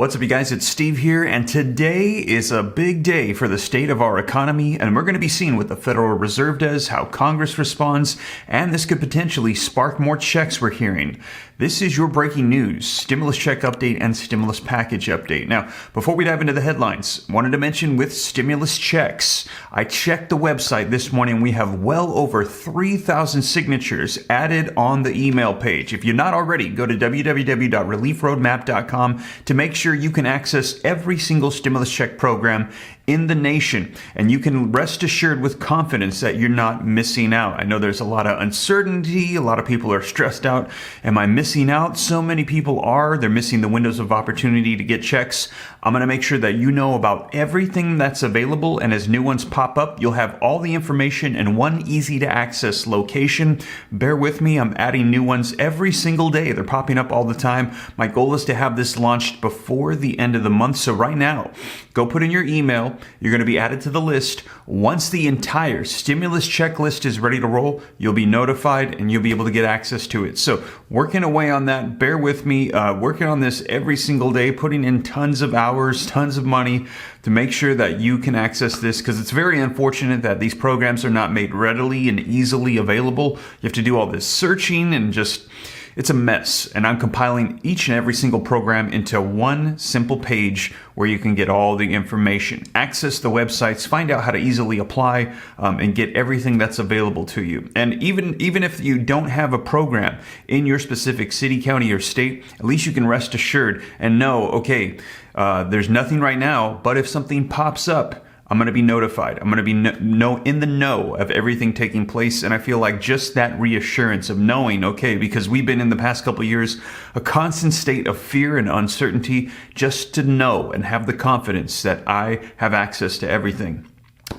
What's up, you guys? It's Steve here, and today is a big day for the state of our economy, and we're going to be seeing what the Federal Reserve does, how Congress responds, and this could potentially spark more checks we're hearing. This is your breaking news, stimulus check update and stimulus package update. Now, before we dive into the headlines, wanted to mention with stimulus checks, I checked the website this morning. We have well over 3,000 signatures added on the email page. If you're not already, go to www.reliefroadmap.com to make sure you can access every single stimulus check program in the nation, and you can rest assured with confidence that you're not missing out. I know there's a lot of uncertainty. A lot of people are stressed out. Am I missing out? So many people are. They're missing the windows of opportunity to get checks. I'm going to make sure that you know about everything that's available, and as new ones pop up, you'll have all the information in one easy to access location. Bear with me. I'm adding new ones every single day. They're popping up all the time. My goal is to have this launched before the end of the month. So right now, go put in your email. You're going to be added to the list. Once the entire stimulus checklist is ready to roll, you'll be notified and you'll be able to get access to it. So working away on that, bear with me, working on this every single day, putting in tons of hours, tons of money to make sure that you can access this, because it's very unfortunate that these programs are not made readily and easily available. You have to do all this searching and it's a mess, and I'm compiling each and every single program into one simple page where you can get all the information. Access the websites, find out how to easily apply, and get everything that's available to you. And even if you don't have a program in your specific city, county, or state, at least you can rest assured and know, okay, there's nothing right now, but if something pops up, I'm going to be notified. I'm going to be in the know of everything taking place. And I feel like just that reassurance of knowing, okay, because we've been in the past couple of years, a constant state of fear and uncertainty, just to know and have the confidence that I have access to everything.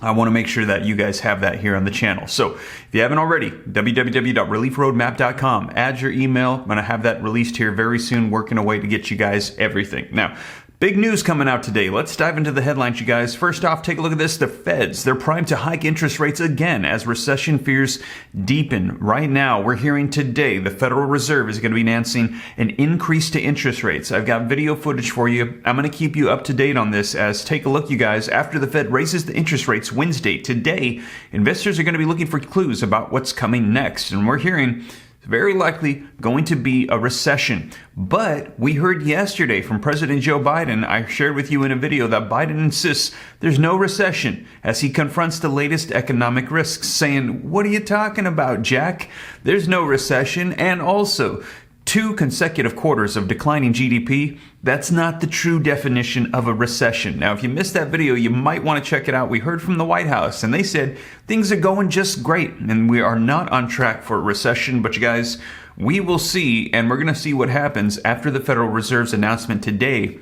I want to make sure that you guys have that here on the channel. So if you haven't already, www.reliefroadmap.com, add your email. I'm going to have that released here very soon, working away to get you guys everything. Now, big news coming out today. Let's dive into the headlines, you guys. First off, take a look at this. The Feds, they're primed to hike interest rates again as recession fears deepen. Right now, we're hearing today the Federal Reserve is going to be announcing an increase to interest rates. I've got video footage for you. I'm going to keep you up to date on this, as take a look, you guys. After the Fed raises the interest rates Wednesday, today, investors are going to be looking for clues about what's coming next. And we're hearing very likely going to be a recession. But we heard yesterday from President Joe Biden, I shared with you in a video, that Biden insists there's no recession as he confronts the latest economic risks, saying, what are you talking about, Jack? There's no recession. And also, 2 consecutive quarters of declining GDP, that's not the true definition of a recession. Now, if you missed that video, you might want to check it out. We heard from the White House, and they said things are going just great, and we are not on track for a recession. But you guys, we will see, and we're going to see what happens after the Federal Reserve's announcement today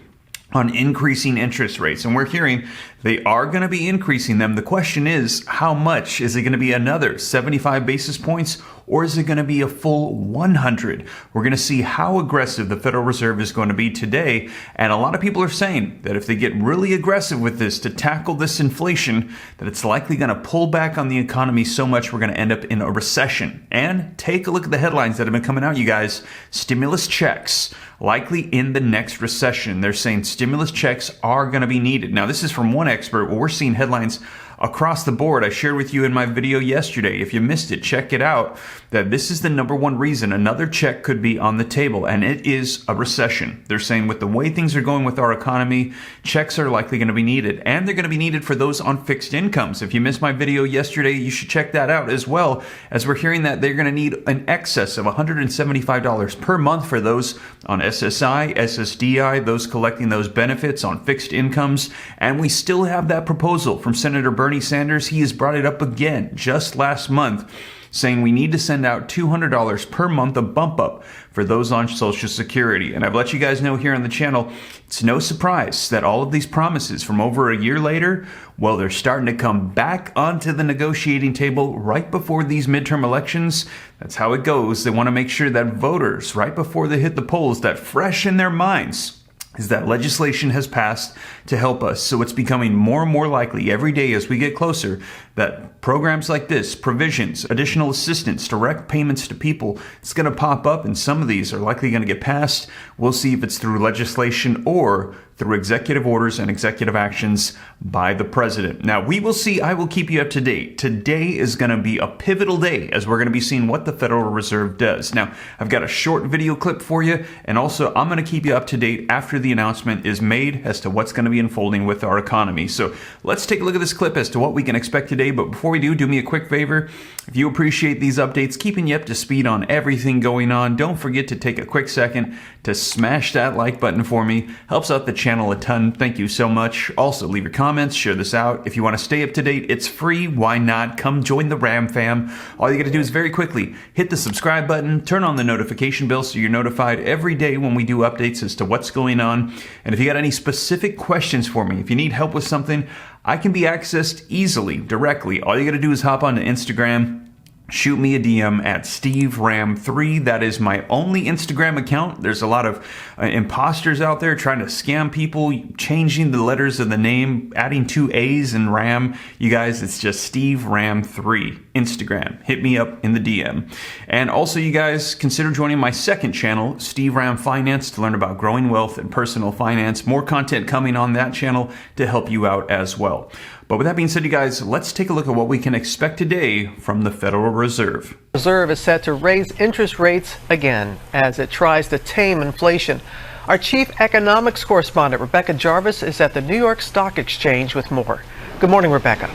on increasing interest rates. And we're hearing they are going to be increasing them. The question is, how much? Is it going to be another 75 basis points, or is it going to be a full 100? We're going to see how aggressive the Federal Reserve is going to be today. And a lot of people are saying that if they get really aggressive with this to tackle this inflation, that it's likely going to pull back on the economy so much we're going to end up in a recession. And take a look at the headlines that have been coming out, you guys. Stimulus checks likely in the next recession. They're saying stimulus checks are going to be needed. Now, this is from one expert, but we're seeing headlines across the board. I shared with you in my video yesterday. If you missed it, check it out, that this is the #1 reason another check could be on the table, and it is a recession. They're saying with the way things are going with our economy, checks are likely going to be needed, and they're going to be needed for those on fixed incomes. If you missed my video yesterday, you should check that out as well, as we're hearing that they're going to need an excess of $175 per month for those on SSI, SSDI, those collecting those benefits on fixed incomes. And we still have that proposal from Senator Bernie Sanders. He has brought it up again just last month, saying we need to send out $200 per month, a bump up for those on Social Security. And I've let you guys know here on the channel, it's no surprise that all of these promises from over a year later, well, they're starting to come back onto the negotiating table right before these midterm elections. That's how it goes. They want to make sure that voters, right before they hit the polls, that fresh in their minds is that legislation has passed to help us. So it's becoming more and more likely every day as we get closer that programs like this, provisions, additional assistance, direct payments to people, it's going to pop up, and some of these are likely going to get passed. We'll see if it's through legislation or through executive orders and executive actions by the president. Now, we will see. I will keep you up to date. Today is going to be a pivotal day as we're going to be seeing what the Federal Reserve does. Now, I've got a short video clip for you, and also I'm going to keep you up to date after the announcement is made as to what's going to be unfolding with our economy. So let's take a look at this clip as to what we can expect today. But before we do me a quick favor. If you appreciate these updates, keeping you up to speed on everything going on, don't forget to take a quick second to smash that like button for me. Helps out the channel a ton. Thank you so much. Also, leave your comments, share this out. If you want to stay up to date, it's free. Why not? Come join the Ram fam. All you got to do is very quickly hit the subscribe button, turn on the notification bell so you're notified every day when we do updates as to what's going on. And if you got any specific questions for me, if you need help with something, I can be accessed easily, directly. All you got to do is hop onto Instagram, shoot me a DM at SteveRam3. That is my only Instagram account. There's a lot of imposters out there trying to scam people, changing the letters of the name, adding 2 A's in Ram. You guys, it's just SteveRam3 Instagram. Hit me up in the DM. And also, you guys, consider joining my second channel, Steve Ram Finance, to learn about growing wealth and personal finance. More content coming on that channel to help you out as well. But with that being said, you guys, let's take a look at what we can expect today from the Federal Reserve. The Reserve is set to raise interest rates again as it tries to tame inflation. Our chief economics correspondent, Rebecca Jarvis, is at the New York Stock Exchange with more. Good morning, Rebecca.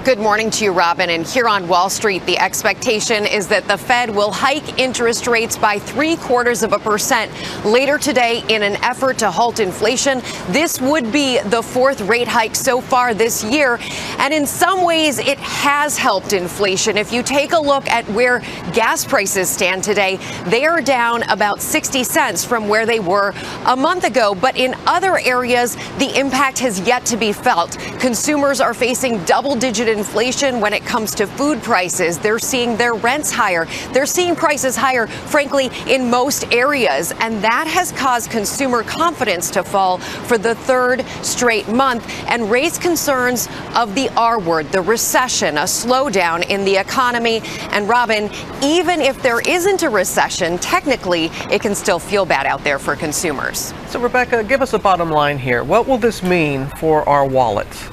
Good morning to you, Robin. And here on Wall Street, the expectation is that the Fed will hike interest rates by 0.75% later today in an effort to halt inflation. This would be the 4th rate hike so far this year. And in some ways, it has helped inflation. If you take a look at where gas prices stand today, they are down about 60 cents from where they were a month ago. But in other areas, the impact has yet to be felt. Consumers are facing double-digit inflation when it comes to food prices. They're seeing their rents higher. They're seeing prices higher, frankly, in most areas. And that has caused consumer confidence to fall for the 3rd straight month and raise concerns of the R word, the recession, a slowdown in the economy. And Robin, even if there isn't a recession, technically, it can still feel bad out there for consumers. So, Rebecca, give us a bottom line here. What will this mean for our wallets?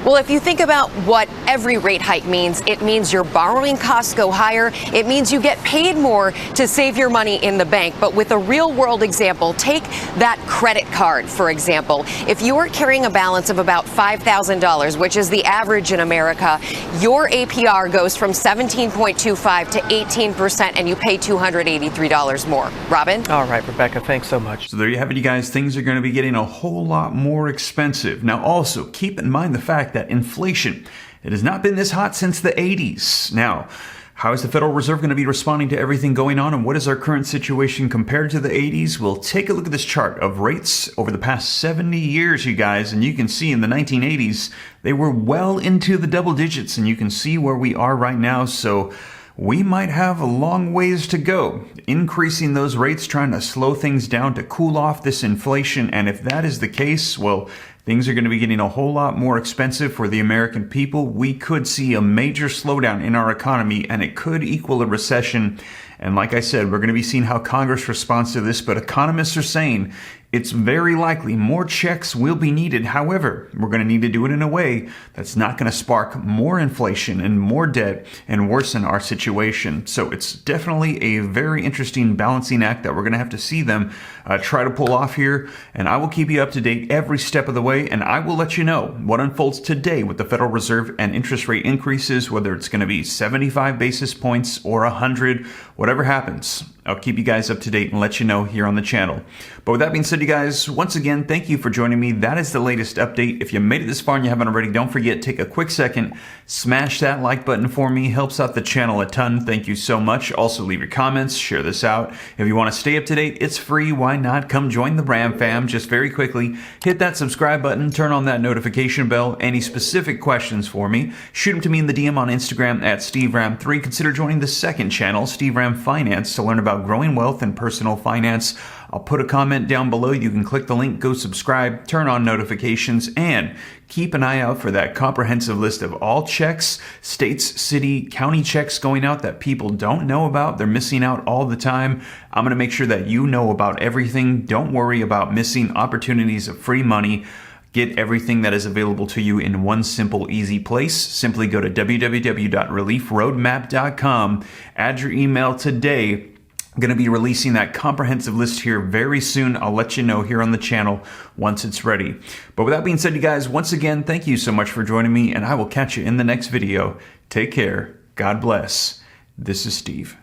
Well, if you think about what every rate hike means, it means your borrowing costs go higher. It means you get paid more to save your money in the bank. But with a real world example, take that credit card, for example. If you are carrying a balance of about $5,000, which is the average in America, your APR goes from 17.25 to 18%, and you pay $283 more. Robin? All right, Rebecca, thanks so much. So there you have it, you guys. Things are going to be getting a whole lot more expensive. Now, also, keep in mind the fact that inflation, it has not been this hot since the 80s. Now, how is the Federal Reserve going to be responding to everything going on, and what is our current situation compared to the 80s? Well, take a look at this chart of rates over the past 70 years, you guys, and you can see in the 1980s, they were well into the double digits, and you can see where we are right now. So we might have a long ways to go, increasing those rates, trying to slow things down to cool off this inflation. And if that is the case, well, things are going to be getting a whole lot more expensive for the American people. We could see a major slowdown in our economy, and it could equal a recession. And like I said, we're going to be seeing how Congress responds to this, but economists are saying it's very likely more checks will be needed. However, we're going to need to do it in a way that's not going to spark more inflation and more debt and worsen our situation. So it's definitely a very interesting balancing act that we're going to have to see them try to pull off here. And I will keep you up to date every step of the way, and I will let you know what unfolds today with the Federal Reserve and interest rate increases, whether it's going to be 75 basis points or 100, whatever happens. I'll keep you guys up to date and let you know here on the channel. But with that being said, you guys, once again, thank you for joining me. That is the latest update. If you made it this far and you haven't already, don't forget, take a quick second, smash that like button for me. Helps out the channel a ton. Thank you so much. Also, leave your comments, share this out. If you want to stay up to date, it's free. Why not? Come join the Ram fam. Just very quickly, hit that subscribe button, turn on that notification bell. Any specific questions for me, shoot them to me in the DM on Instagram at SteveRam3. Consider joining the second channel, Steve Ram Finance, to learn about growing wealth and personal finance. I'll put a comment down below. You can click the link, go subscribe, turn on notifications, and keep an eye out for that comprehensive list of all checks, states, city, county checks going out that people don't know about. They're missing out all the time. I'm going to make sure that you know about everything. Don't worry about missing opportunities of free money. Get everything that is available to you in one simple, easy place. Simply go to www.reliefroadmap.com, add your email today. I'm going to be releasing that comprehensive list here very soon. I'll let you know here on the channel once it's ready. But with that being said, you guys, once again, thank you so much for joining me, and I will catch you in the next video. Take care. God bless. This is Steve.